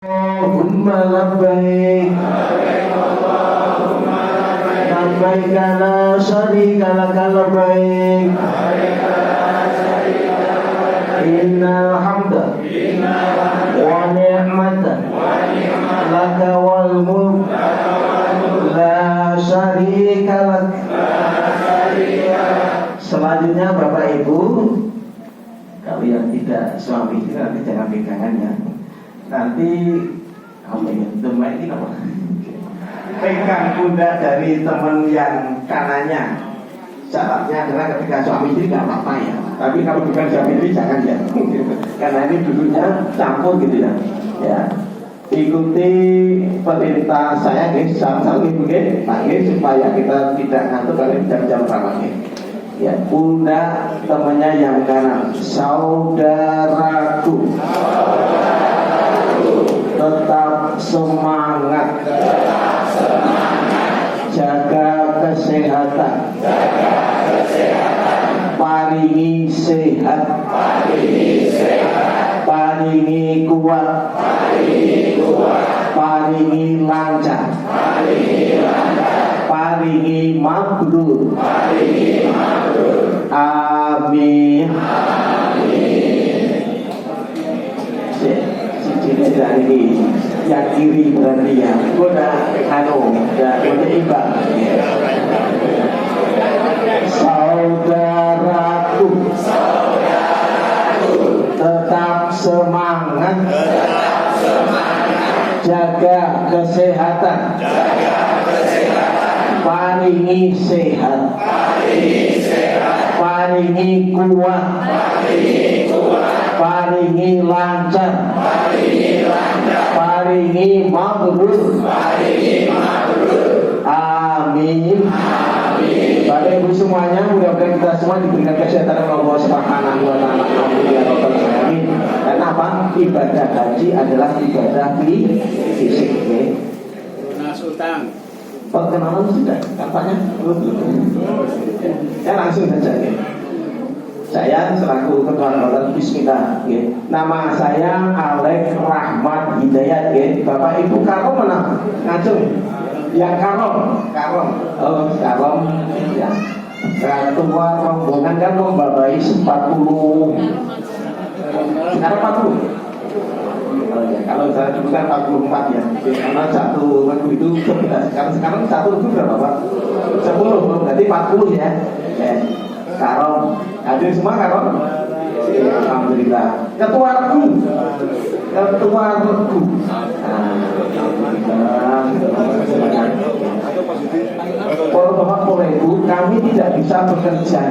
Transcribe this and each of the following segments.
Allahumma labbaik labbaik la syarika laka labbaik innal hamda wa ni'mata laka wal mulk la syarika lak. Selanjutnya Bapak Ibu, kalau yang tidak suami itu nanti jangan pegangan ya. Nanti apa ya, demak ini apa? Pegang pundak dari teman yang kanannya. Syaratnya adalah ketika suami istri nggak apa-apa ya. Tapi kalau bukan suami istri jangan ya. Karena ini dulunya campur gitu ya. Ya. Ikuti perintah saya guys, sama-sama ikuti supaya kita tidak ngantuk kalau jam-jam ramadhan. Ya, pundak temannya yang kanan. Saudaraku, tetap semangat, jaga kesehatan, paringi sehat, paringi kuat, paringi lancar, paringi mabrur. Amin. Dari ini yang kiri berarti ya, udah imbang. Saudaraku, tetap semangat, jaga kesehatan, paringi sehat, paringi kuat, paringi lancar, paringi mabrur. Amin. Bapak Ibu semuanya, mudah-mudahan kita semua diberikan kesehatan oleh Allah Subhanahu wa taala. Amin. Karena apa? Ibadah haji adalah ibadah fisik. Nah, Sultan. Perkenalan sudah, kampanye. Ya langsung saja. Saya selaku Ketua Lembaga Bismillah. Nama saya Alex Rahmat Hidayat. Bapak Ibu Karom mana? Ngacung. Yang Karom. Oh, Karom. Ya. Ketua rombongan kan membawahi 40. Sekarang 40. Oh, ya. Kalau saya dulu kan 44 ya. Karena satu regu itu 11. Sekarang satu regu berapa Pak? 10. Berarti 40 ya. Karom. Hadir semua Karom? Alhamdulillah. Ketua regu. Kalau Bapak Ibu, kami tidak bisa bekerja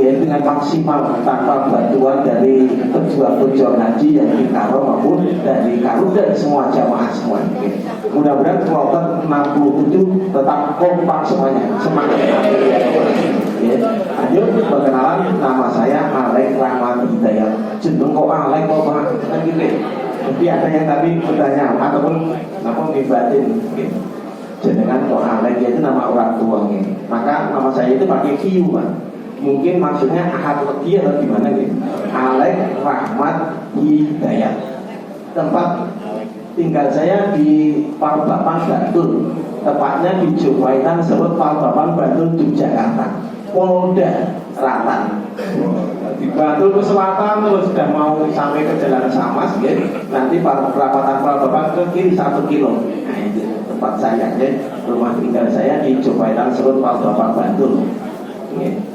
dengan maksimal tanpa bantuan dari pejuang-pejuang haji yang di Karom maupun dari Karum dan semua jamaah semua. Mudah-mudahan kloter 67 tetap kompak semuanya. Semangat. Lanjut perkenalan, nama saya Alex Rahmat Hidayat. Jeneng kok Alex kok Pak? Kan gitu. Jadi ada yang tadi bertanya ataupun apa ngibatin. Jenengan kok Alex itu nama orang tua maka nama saya itu pakai Q Pak. Mungkin maksudnya Ahad Legi atau gimana gitu. Alex Rahmat Hidayat. Tempat tinggal saya di Parbapan Bantul. Tepatnya di Jogwaitan sebut Parbapan Bantul Yogyakarta. Polda Ratan. Di Bantul ke selatan terus sudah mau sampai ke Jalan Samas gitu. Nanti perapatan Parbapan ke kiri 1 kilo. Nah itu tempat saya rumah tinggal saya di Jogwaitan sebut Parbapan Bantul.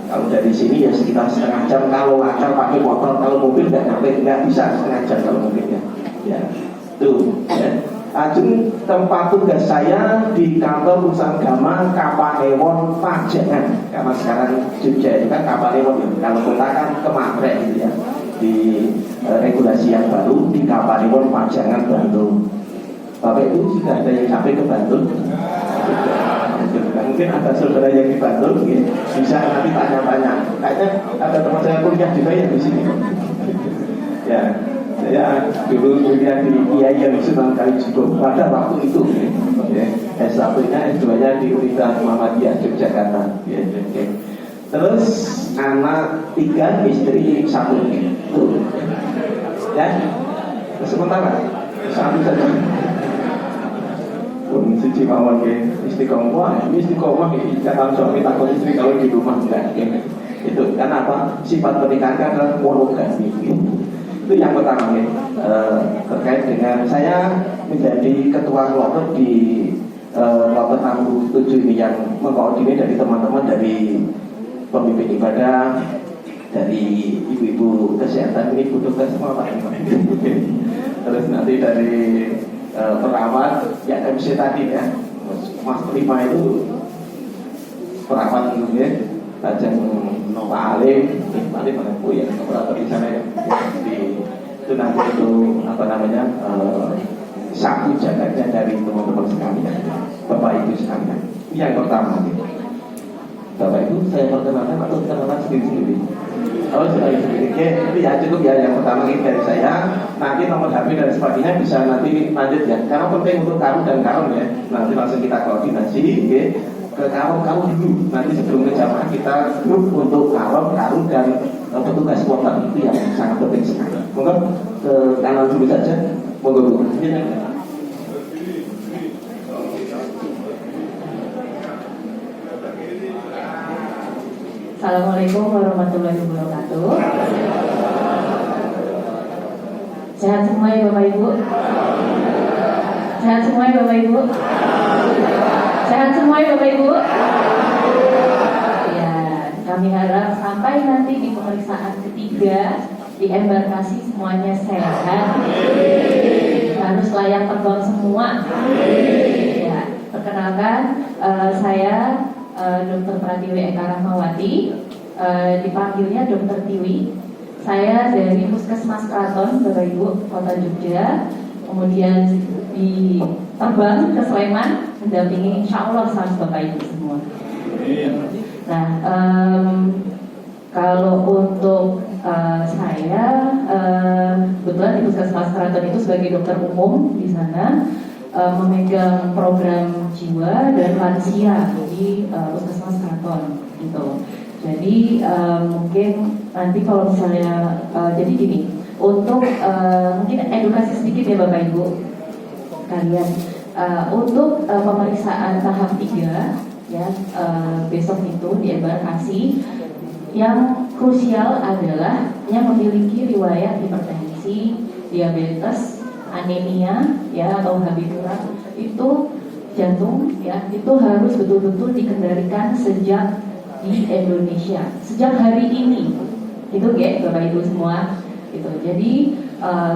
Kalau dari sini ya sekitar setengah jam kalau lancar pakai motor, kalau mobil nggak bisa setengah jam kalau mobilnya. Ya, tuh. Ya. Ajeng tempat tugas saya di kantor urusan agama Kapanewon Pajangan. Karena sekarang Jogja itu kan Kapanewon ya. Kalau kota kan Kematrek gitu ya. Di regulasi yang baru di Kapanewon Pajangan Bantul. Bapak itu sudah ada yang sampai ke Bantul. Mungkin ada saudara yang di Bantul ya. Bisa nanti tanya-tanya. Kayaknya ada teman saya kuliah juga ya di sini. Ya. Saya dulu kuliah di IAIN Sunan Kalijogo pada waktu itu ya. S1-nya, S2-nya di Universitas Muhammadiyah Yogyakarta ya. Terus anak 3, istri 1 ya. Sementara Satu saja. Pun siji mawon nggih istiqomah, iki kata suami takut istri kalau di rumah enggak nggih. Itu kan apa? Sifat pernikahan kan adalah monogami. Itu yang pertama nggih. Terkait dengan saya menjadi ketua kloter di kloter 67 ini yang mengkoordinir dari teman-teman dari pemimpin ibadah, dari ibu-ibu kesehatan, ini ibu dokter semua Pak. Terus nanti dari perawat, ya MC tadi ya, Mas Prima itu perawat gitu ya, Lajeng Pak Alim, Pak Alim mana Bu ya, operator di sana ya, itu nanti itu apa namanya sapu jagatnya dari teman-teman sekalian, Bapak Ibu sekalian. Yang pertama gitu. Bapak Ibu saya perkenalkan atau perkenalan sendiri-sendiri? Oh sendiri-sendiri. Oke, ya cukup ya. Yang pertama ini dari saya. Nanti nomor HP dan sebagainya bisa nanti lanjut ya. Karena penting untuk kamu dan kamu ya. Nanti langsung kita koordinasi. Oke. Ke kamu dulu. Nanti sebelum ke jamaah kita grup untuk kamu dan petugas kuota itu yang sangat penting sekali. Monggo ke kanan dulu saja. Monggo dulu. Assalamualaikum warahmatullahi wabarakatuh. Sehat semua ya Bapak Ibu. Sehat semua ya Bapak Ibu. Sehat semua ya Bapak Ibu. Ya, kami harap sampai nanti di pemeriksaan ketiga di embarkasi semuanya sehat. Harus layak terbang semua. Ya, perkenalkan saya Dr. Pratiwi Eka Rahmawati, dipanggilnya Dr. Tiwi. Saya dari Puskesmas Kraton, Bapak Ibu, Kota Jogja. Kemudian diterbang ke Sleman, mendampingi insya Allah sama Bapak Ibu semua. Nah, kalau untuk saya, kebetulan di Puskesmas Kraton itu sebagai dokter umum di sana. Memegang program jiwa dan lansia di Puskesmas Kraton gitu. Jadi mungkin nanti kalau misalnya jadi gini, untuk mungkin edukasi sedikit ya Bapak Ibu kalian untuk pemeriksaan tahap 3 ya besok itu di embarkasi yang krusial adalah yang memiliki riwayat hipertensi, diabetes, anemia ya atau habiturat, itu jantung ya itu harus betul-betul dikendalikan sejak di Indonesia, sejak hari ini itu ya Bapak Ibu semua gitu. Jadi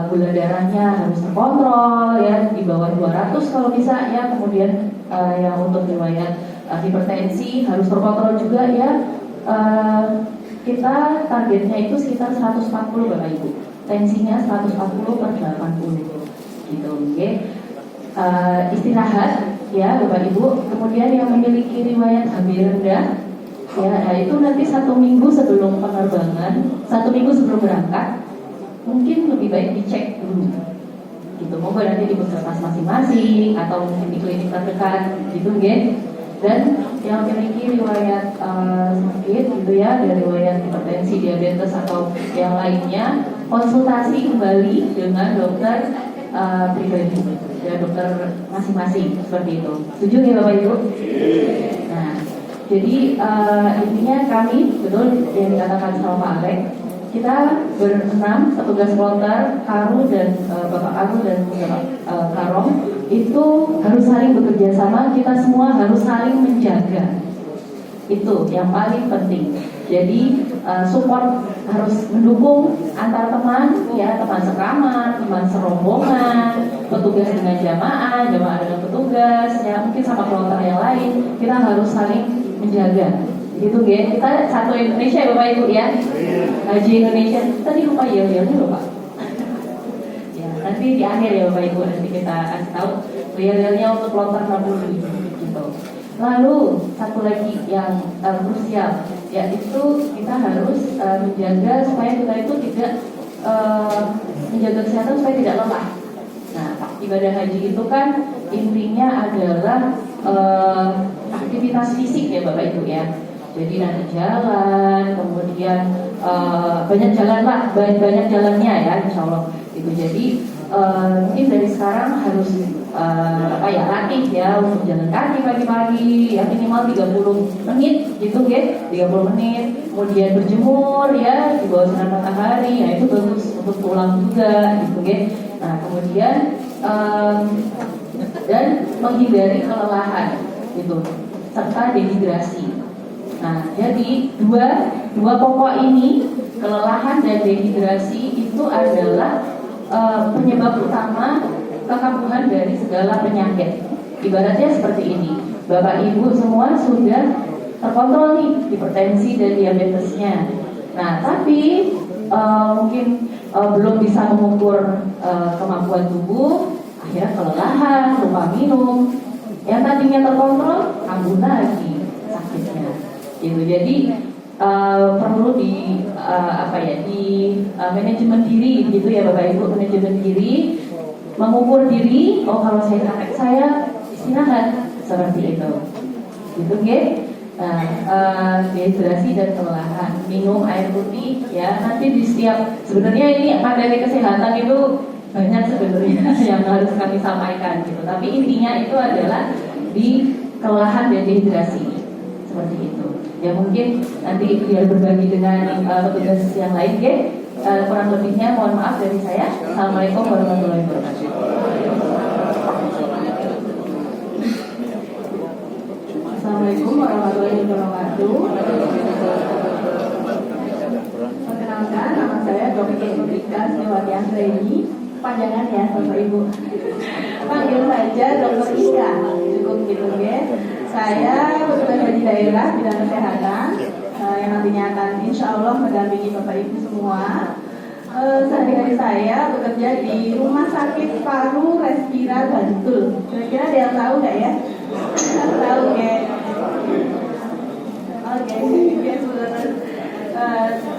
gula darahnya harus terkontrol ya di bawah 200 kalau bisa ya. Kemudian yang untuk riwayat hipertensi harus terkontrol juga ya. Kita targetnya itu sekitar 140 Bapak Ibu, tensinya 140/80 gitu, okay. Istirahat ya Bapak Ibu. Kemudian yang memiliki riwayat HB rendah ya, itu nanti 1 minggu sebelum penerbangan, 1 minggu sebelum berangkat, mungkin lebih baik dicek dulu gitu. Monggo nanti di puskesmas masing-masing atau mungkin di klinik terdekat gitu, okay. Dan yang memiliki riwayat sakit gitu ya, dari riwayat hipertensi, diabetes atau yang lainnya, konsultasi kembali dengan dokter pribadi ya, dokter masing-masing seperti itu. Setuju ya Bapak Ibu? Nah, jadi intinya kami betul yang dikatakan sama Pak Alek, kita berenam petugas kloter Karu dan Bapak Karu dan Bapak Karong itu harus saling bekerja sama. Kita semua harus saling menjaga. Itu yang paling penting. Jadi support harus mendukung antar teman ya, teman sekamar, teman serombongan, petugas dengan jamaah dengan petugas ya, mungkin sama kloter yang lain. Kita harus saling menjaga. Gitu ya, kita satu Indonesia ya Bapak Ibu ya. Haji Indonesia. Tadi lupa ya dulu Pak. Ya, nanti di akhir ya Bapak Ibu, nanti kita kasih tahu realnya untuk kloter 67 gitu. Lalu satu lagi yang krusial, yaitu kita harus menjaga supaya kita itu tidak menjaga kesehatan supaya tidak lelah. Nah, ibadah haji itu kan intinya adalah aktivitas fisik ya Bapak Ibu ya. Jadi nanti jalan, kemudian banyak jalan lah, banyak jalannya ya Insya Allah. Itu jadi mungkin dari sekarang harus latih ya untuk jalan kaki pagi-pagi ya minimal 30 menit gitu ya, 30 menit, kemudian berjemur ya di bawah sinar matahari, ya itu bagus untuk tulang juga gitu ya. Nah kemudian dan menghindari kelelahan gitu serta dehidrasi. Nah jadi dua pokok ini, kelelahan dan dehidrasi, itu adalah penyebab utama kekambuhan dari segala penyakit. Ibaratnya seperti ini, Bapak Ibu semua sudah terkontrol nih hipertensi dan diabetesnya. Nah tapi mungkin belum bisa mengukur kemampuan tubuh, akhirnya kelelahan, lupa minum. Yang tadinya terkontrol, kambuh lagi sakitnya. Gitu. Jadi perlu di manajemen diri gitu ya Bapak Ibu, manajemen diri, mengukur diri. Oh kalau saya capek, saya istirahat seperti itu. Gitu ya. Dehidrasi dan kelelahan, minum air putih ya. Nanti di setiap, sebenarnya ini materi kesehatan itu banyak sebenarnya yang harus kami sampaikan gitu. Tapi intinya itu adalah di kelelahan dan dehidrasi seperti itu. Ya mungkin nanti biar berbagi dengan petugas yang lain ya. Kurang lebihnya mohon maaf dari saya. Assalamualaikum warahmatullahi wabarakatuh. Assalamualaikum warahmatullahi wabarakatuh. Perkenalkan, nama saya Dr. Rika Setiawati Anggraini. Panjangan ya Bapak Ibu. Panggil saja Dr. Ika. Cukup gitu ya. Saya petugas haji daerah bidang kesehatan yang nantinya akan insya Allah mendampingi Bapak Ibu semua. Sehari-hari saya bekerja di Rumah Sakit Paru Respira Bantul. Kira-kira ada yang tahu nggak ya? Tahu ya? Oke,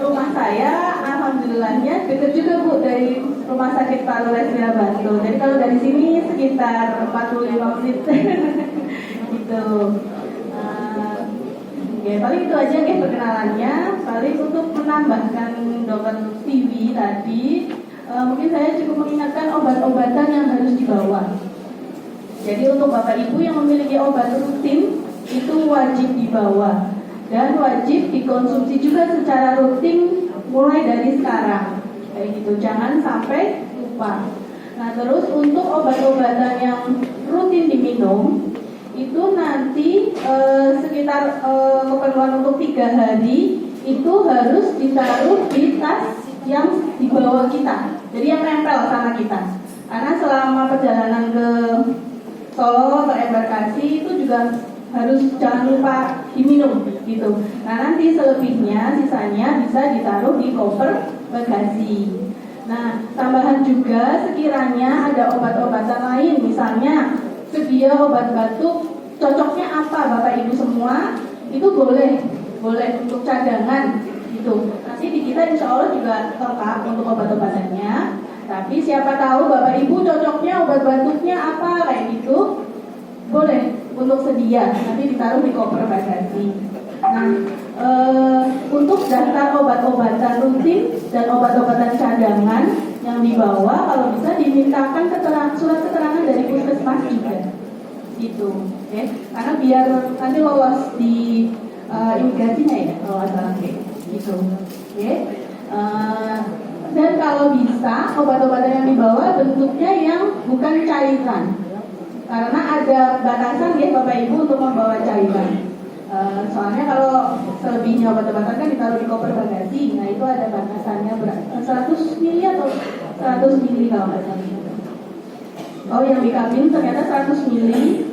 rumah saya alhamdulillahnya dekat juga Bu dari Rumah Sakit Paru Respira Bantul. Jadi kalau dari sini sekitar 45 menit. Gitu. Ya paling itu aja ya perkenalannya. Paling untuk menambahkan dokter TV tadi, mungkin saya cukup mengingatkan obat-obatan yang harus dibawa. Jadi untuk Bapak Ibu yang memiliki obat rutin itu wajib dibawa dan wajib dikonsumsi juga secara rutin mulai dari sekarang. Kayak gitu, jangan sampai lupa. Nah terus untuk obat-obatan yang rutin diminum itu nanti sekitar keperluan untuk 3 hari itu harus ditaruh di tas yang dibawa kita, jadi yang nempel sama kita. Karena selama perjalanan ke Solo atau embarkasi itu juga harus jangan lupa diminum gitu. Nah nanti selebihnya sisanya bisa ditaruh di koper bagasi. Nah tambahan juga sekiranya ada obat-obatan lain, misalnya sedia obat batuk, cocoknya apa Bapak Ibu semua, itu boleh untuk cadangan gitu. Nanti di kita insya Allah juga lengkap untuk obat-obatannya. Tapi siapa tahu Bapak Ibu cocoknya obat batuknya apa kayak gitu, boleh untuk sedia, nanti ditaruh di koper bagasi. Nah untuk daftar obat-obatan rutin dan obat-obatan cadangan yang dibawa, kalau bisa dimintakan surat keterangan dari puskesmas juga gitu, ya. Karena biar nanti lolos di imigrasinya ya, kalau salah gitu, ya. Dan kalau bisa obat-obatan yang dibawa bentuknya yang bukan cairan, karena ada batasan ya Bapak Ibu untuk membawa cairan. Soalnya kalau selebihnya obat-obatan kan ditaruh di koper bagasi, nah itu ada batasannya 100 mili atau 100 mili kalau nggak salah. Oh yang di kabin ternyata 100 mili,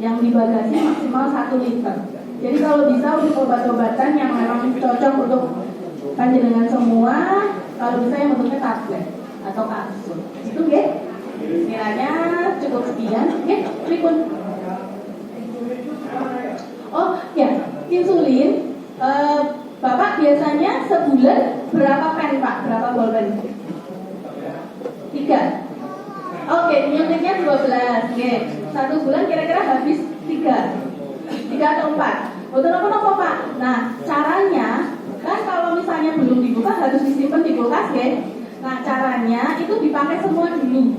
yang di bagasi maksimal 1 liter. Jadi kalau bisa untuk obat-obatan yang memang cocok untuk panjenengan semua, kalau bisa yang bentuknya tablet atau kapsul. Itu ya. Kiranya cukup sekian. Ya, berikut. Oh ya, insulin. Bapak biasanya sebulan berapa pen Pak? Berapa bolpen? 3. Oke, nyuntiknya 12. Oke. 1 bulan kira-kira habis 3 atau 4. Untuk apa Pak? Nah, caranya kan kalau misalnya belum dibuka harus disimpan di kulkas, ya. Nah, caranya itu dipakai semua dulu.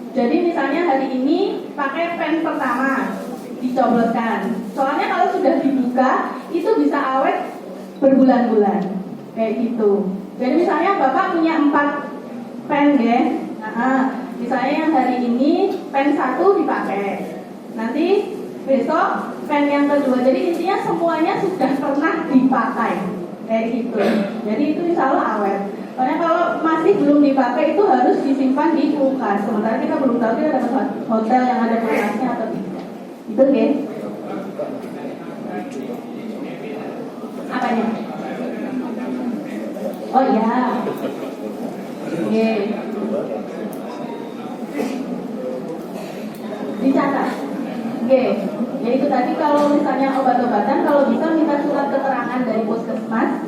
Jadi misalnya hari ini pakai pen pertama, dicobloskan. Soalnya kalau sudah dibuka, itu bisa awet berbulan-bulan. Kayak gitu. Jadi misalnya Bapak punya 4 pen ya. Nah, misalnya yang hari ini pen 1 dipakai. Nanti besok pen yang kedua. Jadi intinya semuanya sudah pernah dipakai. Kayak gitu. Jadi itu insya Allah awet. Soalnya kalau masih belum dipakai itu harus disimpan di kulkas. Sementara kita belum tahu kita dapat hotel yang ada kulkasnya atau tidak. Itu ya. Apanya? Oh iya. Oke. Dicatat. Oke. Ya itu tadi kalau misalnya obat-obatan, kalau bisa minta surat keterangan dari puskesmas.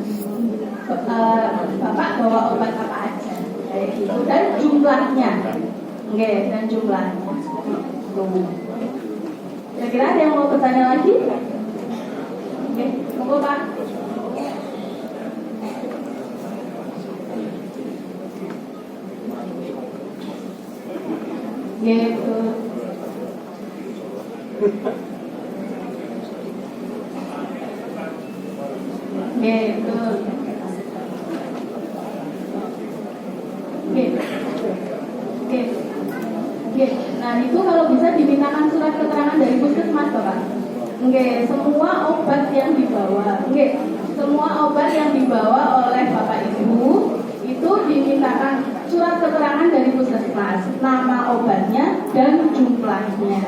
Bapak bawa obat apa aja, kayak gitu, dan jumlahnya, oke, dan jumlahnya. Kira-kira ada yang mau bertanya lagi? Oke, monggo Pak. Gitu. Gitu. Oke. Nah itu kalau bisa dimintakan surat keterangan dari puskesmas Bapak. Oke, semua obat yang dibawa, semua obat yang dibawa oleh Bapak Ibu itu dimintakan surat keterangan dari puskesmas, nama obatnya dan jumlahnya.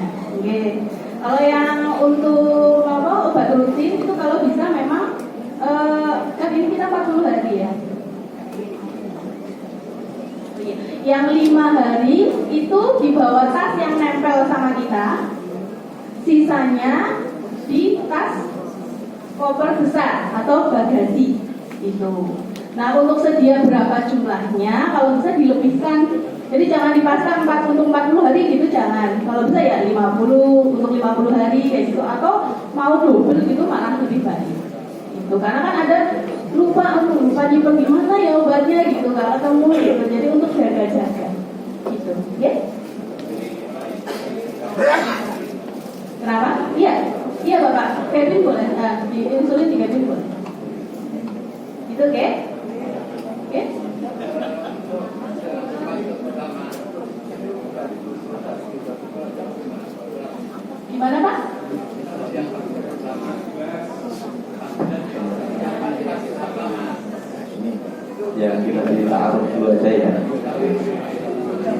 Kalau yang untuk obat rutin itu kalau bisa memang kan ini kita 40 hari ya. Yang 5 hari itu di bawah tas yang nempel sama kita, sisanya di tas koper besar atau bagasi itu. Nah untuk sedia berapa jumlahnya, kalau bisa dilebihkan. Jadi jangan dipasang 4 untuk 40 hari gitu, jangan. Kalau bisa ya 50 untuk 50 hari kayak gitu, atau mau double gitu malah lebih baik. Itu karena kan ada lupa nyimpen di mana ya obatnya gitu, nggak ketemu gitu. Jadi untuk jaga-jaga gitu, ya. Kenapa? Iya Bapak, Kevin boleh. Nah, di insulin 3 Kevin boleh. Itu oke? Oke? Gimana Pak? Ya kita jadi taruh dulu aja ya.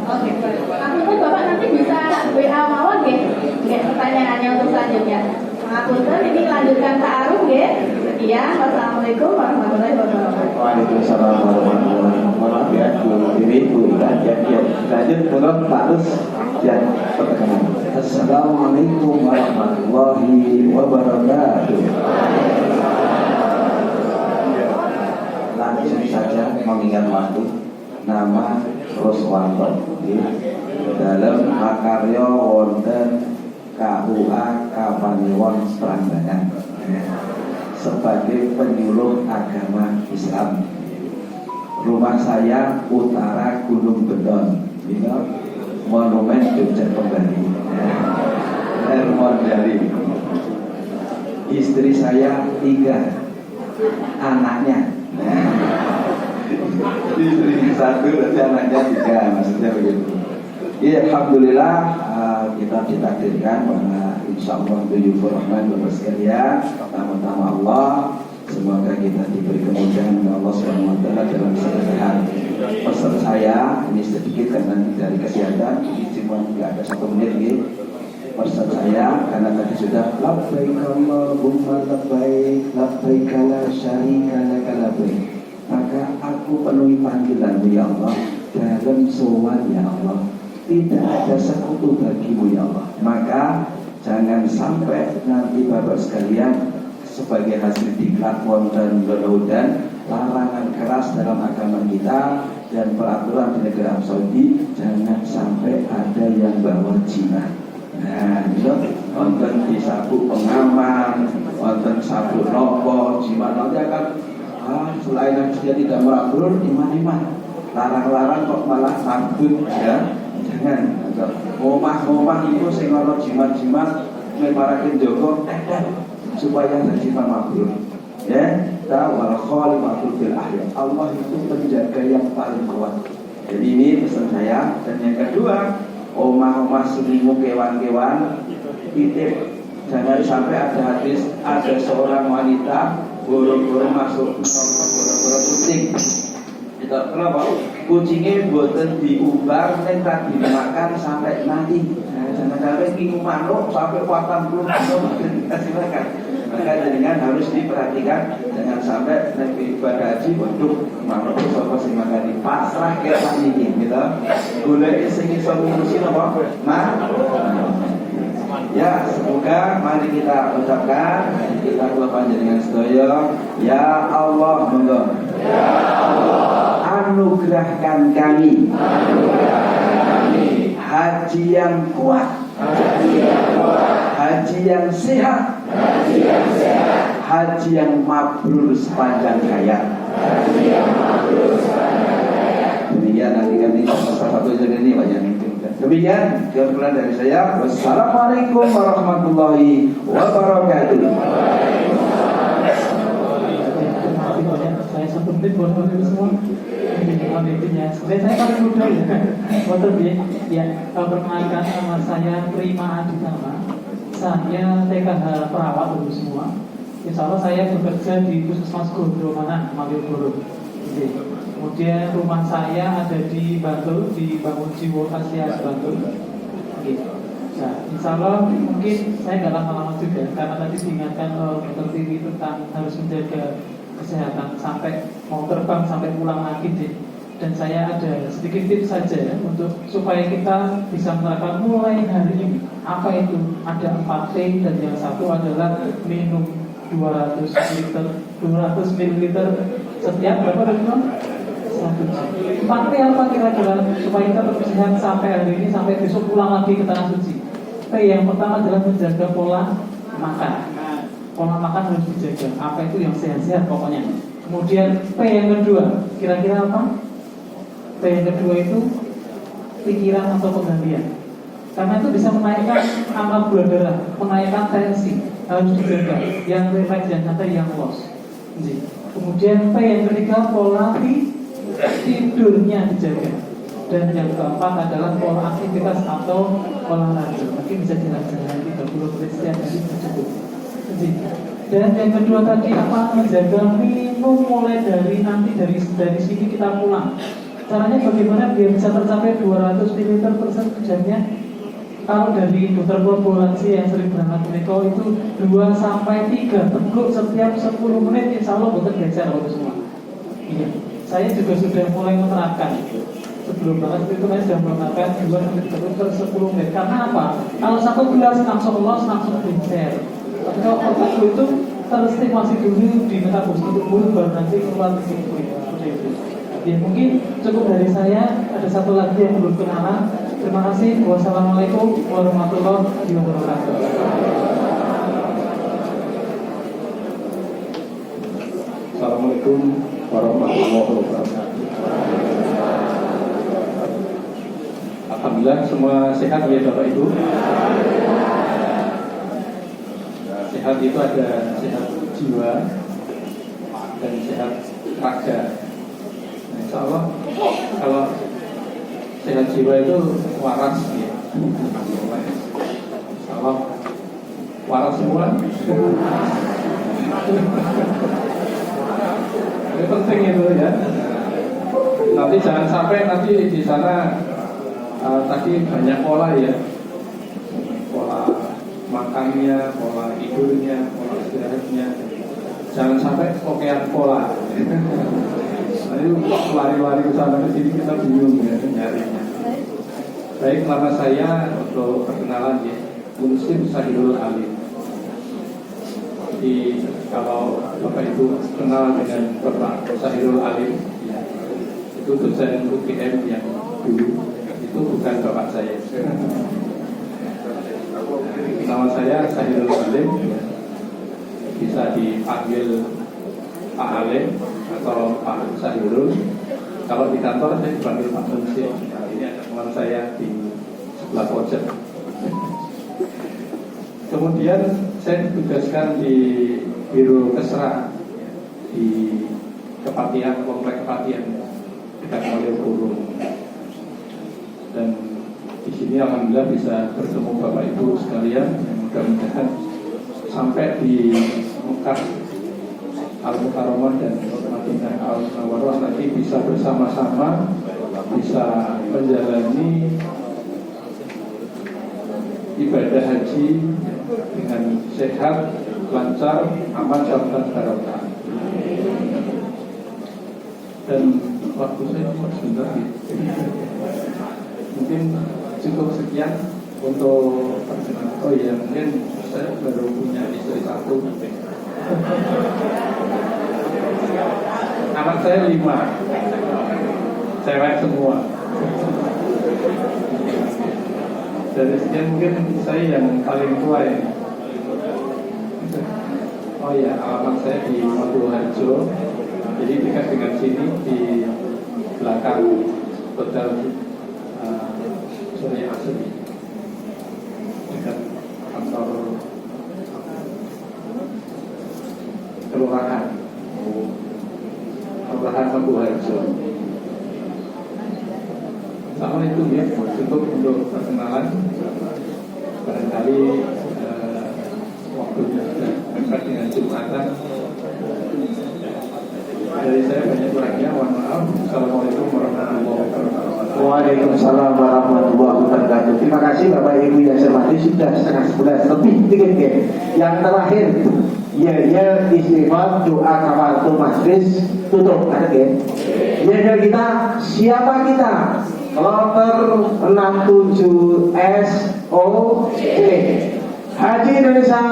Oke, Ngapunten Bapak nanti bisa WA mawon nggih? Nggih pertanyaannya untuk selanjutnya. Ngapunten ini lanjutkan ta'aruf nggih. Sekian, wassalamualaikum warahmatullahi wabarakatuh. Waalaikumsalam warahmatullahi wabarakatuh. Ya, ini Bu ya. Lanjut program status ya pertanyaan. Assalamualaikum warahmatullahi wabarakatuh. Langsung saja mengingat waktu. Nama Roswanto dalam makarya wonten KUA Kapaniwon Prambanan sebagai penyuluh agama Islam. Rumah saya utara Gunung Beton, Monumen Jogja Kembali, Hermon Jali. Istri saya 3, anaknya. Istri 1 berarti anaknya 3, maksudnya begitu. Ya, alhamdulillah kita ditakdirkan bahwa insyaallah duyufur rahman Bapak sekalian, tamu-tamu Allah, semoga kita diberi kemudahan oleh Allah Subhanahu wa taala dalam sehat. Pesan saya ini sedikit karena dari kesehatan, ini cuma enggak ada 1 menit gitu. Pesan saya karena tadi sudah labbaik Allahumma labbaik la syarika lak labbaik. Maka aku penuhi panggilanmu ya Allah dalam sowan ya Allah. Tidak ada sekutu bagimu ya Allah. Maka jangan sampai nanti Bapak sekalian sebagai hasil diklat wonten dan larangan keras dalam agama kita dan peraturan di negara Arab Saudi, jangan sampai ada yang bawa jimat. Nah, itu wonten disabu pengaman, wonten sabuk nopo, jimat nanti akan selain dia tidak merabur iman-iman. larang-larang kok malah mabuk ya. Jangan. Ngomah-ngomah itu sing ana jimat-jimat memarakin Joko supaya bersifat mabrur. Ya, wal khaliqul fil ahya. Allah itu penjaga yang paling kuat. Jadi ini pesan saya. Dan yang kedua, omah-omah selimu kewan-kewan titip. Jangan sampai ada hadis ada seorang wanita boro-boro masuk boro-boro kucing. Itu kenapa? Kucingnya buatan diubah dan tak dimakan sampai nanti. Jangan sampai minggu manuk sampai 40 manuk dikasih makan. Maka dengan harus diperhatikan jangan sampai nanti ibadah haji untuk manuk sapa sing makani pasrah ke ini gitu. Golek sing iso ngurusi apa? Ya, semoga mari kita ucapkan kita kula panjenengan sedaya, ya Allah monggo. Ya Allah, anugerahkan kami. Haji yang kuat. Haji yang sehat. Haji yang mabrur sepanjang hayat. Demikian nanti kami salah satu ini banyak itu. Demikian kesimpulan dari saya. Wassalamualaikum warahmatullahi wabarakatuh. Saya 1 menit buat itu semua. Intinya, saya paling mudah ya. Waktu ya, perkenalkan nama saya Prima Aditama. Saya TKH perawat dulu semua. Insya Allah saya bekerja di Puskesmas Gondomanan, Malioboro. Kemudian rumah saya ada di Bantul, di Bangun Jiwo Kasias Bantul. Nah, insya Allah mungkin saya nggak lama-lama juga karena tadi diingatkan Dr. Tiri tentang harus menjaga kesehatan sampai mau terbang sampai pulang lagi deh. Dan saya ada sedikit tips saja ya, untuk supaya kita bisa menerapkan mulai hari ini. Apa itu? Ada 4T dan yang satu adalah minum 200 ml setiap berapa teman? 4T apa kira-kira supaya kita tetap sehat sampai hari ini sampai besok pulang lagi ke tanah suci. T yang pertama adalah menjaga pola makan. Pola makan harus dijaga. Apa itu yang sehat-sehat pokoknya. Kemudian P yang kedua, kira-kira apa? P yang kedua itu pikiran atau penggantian. Karena itu bisa menaikkan angka gula darah, menaikkan tensi, harus dijaga. Yang relax dan ada yang loss. Kemudian P yang ketiga, pola tidurnya dijaga. Dan yang keempat adalah pola aktivitas atau olahraga. Mungkin bisa dilaksanakan 30 menit setiap hari cukup. Dan yang kedua tadi apa? Menjaga minum mulai dari nanti dari sini kita pulang. Caranya bagaimana biar bisa tercapai 200 ml per jamnya? Kalau dari dokter Bolansi yang sering berangkat menikah itu 2-3 teguk setiap 10 menit, insya Allah bukan geser waktu semua. Iya, saya juga sudah mulai menerapkan. Sebelum banget itu saya sudah menerapkan 2-3 per 10 menit. Karena apa? Kalau 1 gelas langsung loss, langsung geser. Tapi kalau otak itu terstimulasi dulu di metabolisme tubuh baru nanti keluar ke situ. Ya mungkin cukup dari saya. Ada satu lagi yang belum kenalan. Terima kasih. Wassalamualaikum warahmatullahi wabarakatuh. Assalamualaikum warahmatullahi wabarakatuh. Alhamdulillah semua sehat ya Bapak Ibu. Sehat itu ada sehat jiwa dan sehat raga. Nah, insya Allah kalau sehat jiwa itu waras ya. Insya Allah waras semua. Ini penting itu ya. Nanti jangan sampai nanti di sana tadi banyak pola ya. Pola makannya, pola tidurnya, pola istirahatnya. Jangan sampai kokean pola. Nanti lari-lari ke sana ke sini kita bingung ya nyarinya. Baik, nama saya untuk perkenalan ya, Muslim Sahirul Alim. Jadi kalau Bapak Ibu kenal dengan Bapak Sahirul Alim ya, itu dosen UGM yang dulu, itu bukan Bapak saya. Nama saya Sahirul Alim ya. Bisa dipanggil Pak Alim atau Pak Sahirul. Kalau di kantor saya dipanggil Pak Menteri. Nah, ini ada teman saya di sebelah pojok. Kemudian saya ditugaskan di Biro Kesra di Kepatihan, Komplek Kepatihan dekat Malioboro. Dan di sini alhamdulillah bisa bertemu Bapak Ibu sekalian, yang mudah-mudahan sampai di Mekah Al-Mukarramah dan Madinah Al-Munawwarah nanti bisa bersama-sama bisa menjalani ibadah haji dengan sehat, lancar, aman, dan barokah. Dan waktu saya cuma sebentar ya. Mungkin cukup sekian untuk perkenalan. Oh iya, mungkin saya baru punya istri satu. Anak saya 5, cewek semua. Dari sekian mungkin saya yang paling tua ya. Oh ya, alamat saya di Maduharjo. Jadi dekat dengan sini di belakang hotel Surya Asri, dekat kantor kelurahan Maduharjo. Assalamualaikum ya, cukup untuk perkenalan. Barangkali waktunya sudah dekat dengan Jumatan. Dari saya banyak kurangnya, mohon maaf. Assalamualaikum warahmatullahi wabarakatuh. Waalaikumsalam warahmatullahi wabarakatuh. Terima kasih Bapak Ibu yang saya hormati, sudah setengah 11 lebih dikit. Yang terakhir, ya istighfar doa kafaratul majlis tutup ada ya. Ya kita siapa kita? Kloter 67 SOC. Haji Indonesia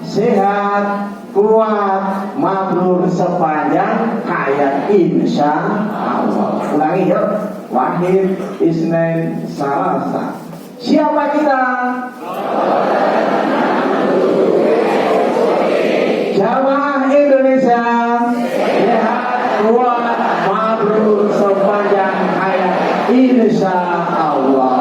sehat, kuat, mabrur sepanjang hayat insya Allah. Ulangi yuk. Wahid, Isnin, Salasa. Siapa kita? Jamaah Indonesia sehat, kuat, mabrur sepanjang hayat insya Allah.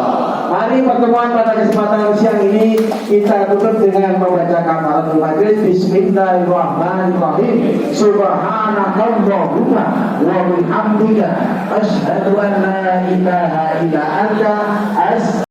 Mari pertemuan pada kesempatan siang ini kita tutup dengan membaca kafaratul majlis. Bismillahirrahmanirrahim. Subhanakallahumma wa bihamdika asyhadu an la ilaha illa anta